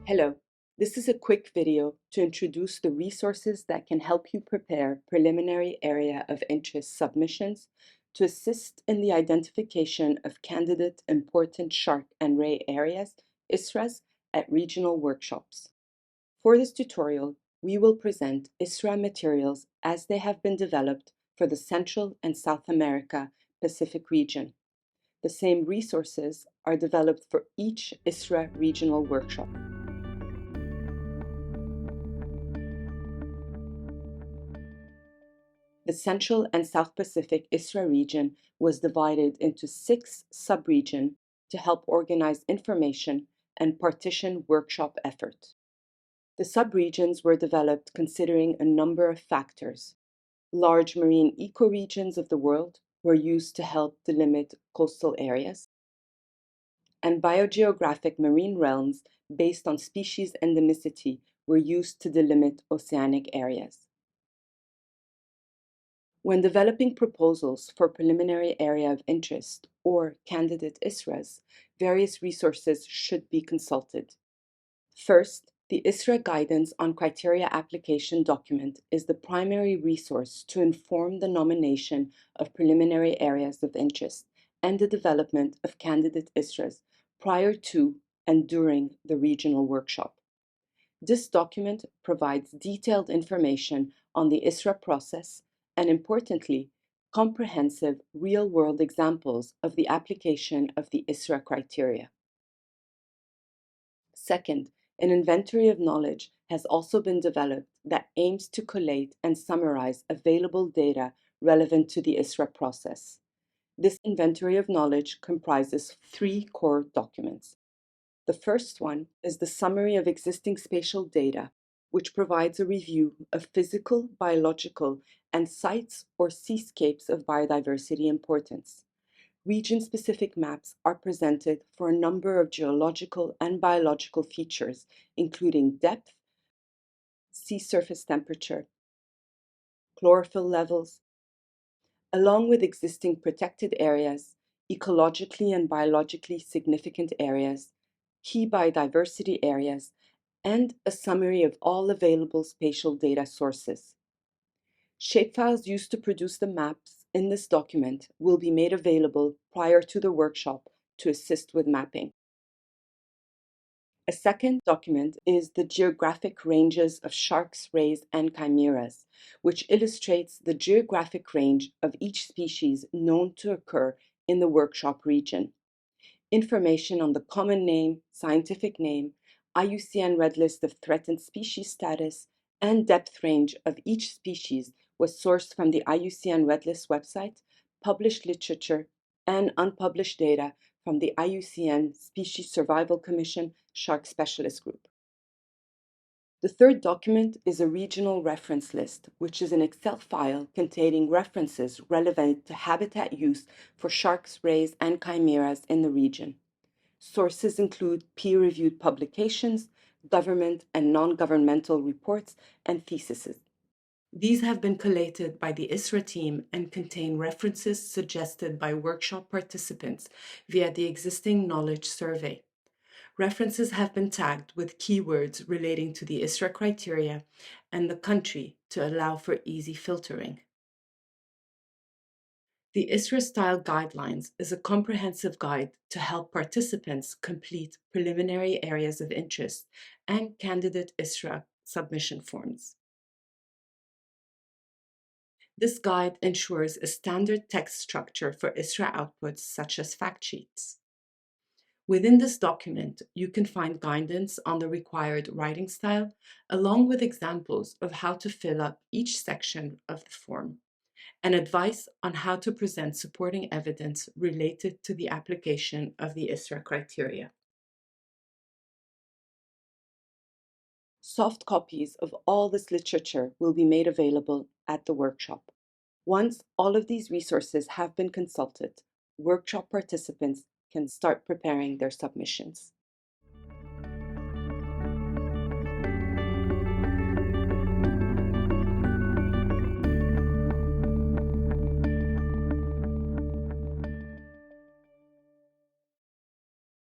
Hello, this is a quick video to introduce the resources that can help you prepare preliminary area of interest submissions to assist in the identification of candidate important shark and ray areas, ISRAs, at regional workshops. For this tutorial, we will present ISRA materials as they have been developed for the Central and South America Pacific region. The same resources are developed for each ISRA regional workshop. The Central and South Pacific ISRA region was divided into 6 subregions to help organize information and partition workshop effort. The subregions were developed considering a number of factors. Large marine ecoregions of the world were used to help delimit coastal areas, and biogeographic marine realms based on species endemicity were used to delimit oceanic areas. When developing proposals for preliminary area of interest or candidate ISRAs, various resources should be consulted. First, the ISRA Guidance on Criteria Application document is the primary resource to inform the nomination of preliminary areas of interest and the development of candidate ISRAs prior to and during the regional workshop. This document provides detailed information on the ISRA process and, importantly, comprehensive real-world examples of the application of the ISRA criteria. Second, an inventory of knowledge has also been developed that aims to collate and summarize available data relevant to the ISRA process. This inventory of knowledge comprises 3 core documents. The first one is the summary of existing spatial data, which provides a review of physical, biological, and sites or seascapes of biodiversity importance. Region-specific maps are presented for a number of geological and biological features, including depth, sea surface temperature, chlorophyll levels, along with existing protected areas, ecologically and biologically significant areas, key biodiversity areas, and a summary of all available spatial data sources. Shapefiles used to produce the maps in this document will be made available prior to the workshop to assist with mapping. A second document is the geographic ranges of sharks, rays, and chimeras, which illustrates the geographic range of each species known to occur in the workshop region. Information on the common name, scientific name, IUCN Red List of Threatened Species status, and depth range of each species was sourced from the IUCN Red List website, published literature, and unpublished data from the IUCN Species Survival Commission Shark Specialist Group. The third document is a regional reference list, which is an Excel file containing references relevant to habitat use for sharks, rays, and chimeras in the region. Sources include peer-reviewed publications, government and non-governmental reports, and theses. These have been collated by the ISRA team and contain references suggested by workshop participants via the existing knowledge survey. References have been tagged with keywords relating to the ISRA criteria and the country to allow for easy filtering. The ISRA Style Guidelines is a comprehensive guide to help participants complete preliminary areas of interest and candidate ISRA submission forms. This guide ensures a standard text structure for ISRA outputs such as fact sheets. Within this document, you can find guidance on the required writing style, along with examples of how to fill up each section of the form, and advice on how to present supporting evidence related to the application of the ISRA criteria. Soft copies of all this literature will be made available at the workshop. Once all of these resources have been consulted, workshop participants can start preparing their submissions.